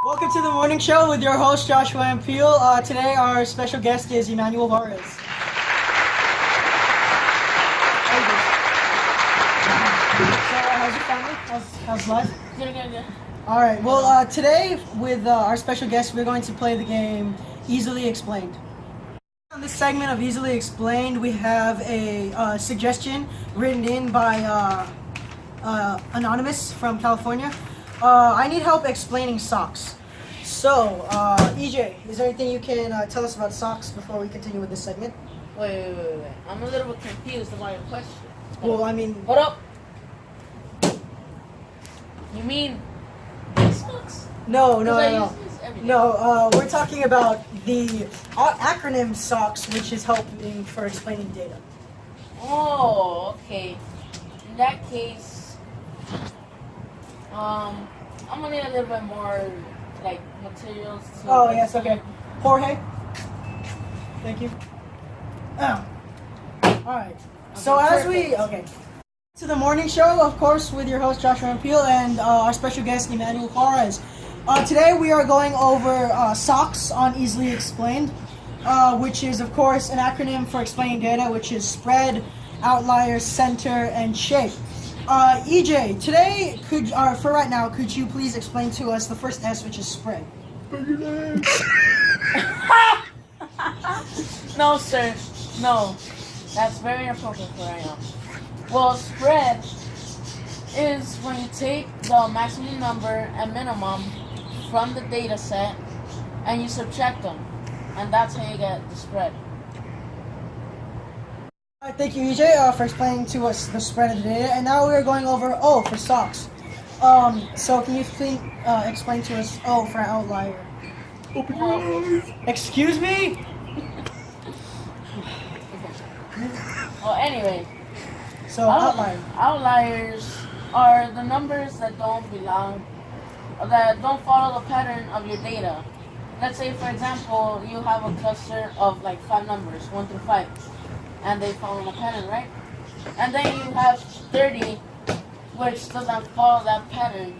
Welcome to the morning show with your host Joshua M. Peel. Today our special guest is Emmanuel Juarez. How's your family? How's life? Good. All right. Well, today with our special guest, we're going to play the game Easily Explained. On this segment of Easily Explained, we have a suggestion written in by Anonymous from California. I need help explaining socks. So, EJ, is there anything you can tell us about socks before we continue with this segment? Wait. I'm a little bit confused about your question. Well, I mean... Hold up. You mean these socks? No. No. We're talking about the acronym SOCKS, which is helping for explaining data. Oh, okay. In that case, I'm gonna need a little bit more, like, materials. Oh, yes, okay. Jorge? Thank you. Alright. So as we... Okay. To the morning show, of course, with your host Joshua M. Peel and our special guest Emmanuel Juarez. Today we are going over SOCKS on Easily Explained, which is, of course, an acronym for explaining data, which is spread, outliers, center, and shape. EJ, today, for right now, could you please explain to us the first S, which is spread? No, sir. No. That's very inappropriate for right now. Well, spread is when you take the maximum number and minimum from the data set and you subtract them. And that's how you get the spread. Alright, thank you, EJ, for explaining to us the spread of the data. And now we're going over O for SOCKS. So can you please explain to us O for outlier? Open your eyes. Excuse me? Well, anyway. So, outlier. Outliers are the numbers that don't follow the pattern of your data. Let's say, for example, you have a cluster of like 5 numbers, 1 through 5, and they follow the pattern, right? And then you have 30, which doesn't follow that pattern,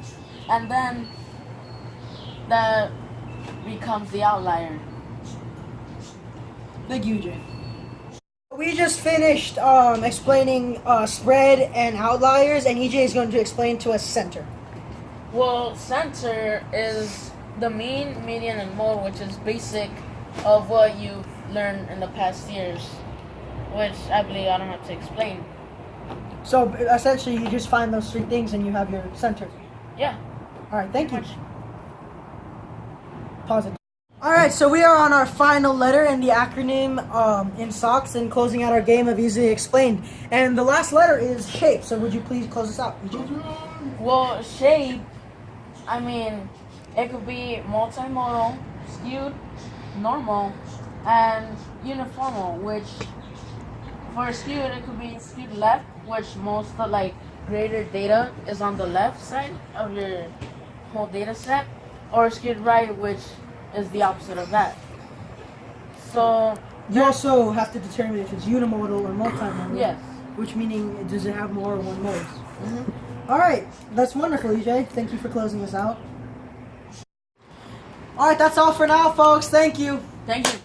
and then that becomes the outlier. Thank you, EJ. We just finished explaining spread and outliers, and EJ is going to explain to us center. Well, center is the mean, median, and mode, which is basic of what you've learned in the past years, which I believe I don't have to explain. So essentially, you just find those 3 things, and you have your center. Yeah. All right, thank you. Pause it. All right, so we are on our final letter in the acronym in SOCKS and closing out our game of Easily Explained. And the last letter is shape. So would you please close us out? Well, shape, I mean, it could be multimodal, skewed, normal, and uniformal, which for skewed, it could be skewed left, which most of like greater data is on the left side of your whole data set, or skewed right, which is the opposite of that. So you also have to determine if it's unimodal or multimodal. Yes. Which meaning, does it have more or one modes? All right, that's wonderful, EJ. Thank you for closing us out. All right, that's all for now, folks. Thank you. Thank you.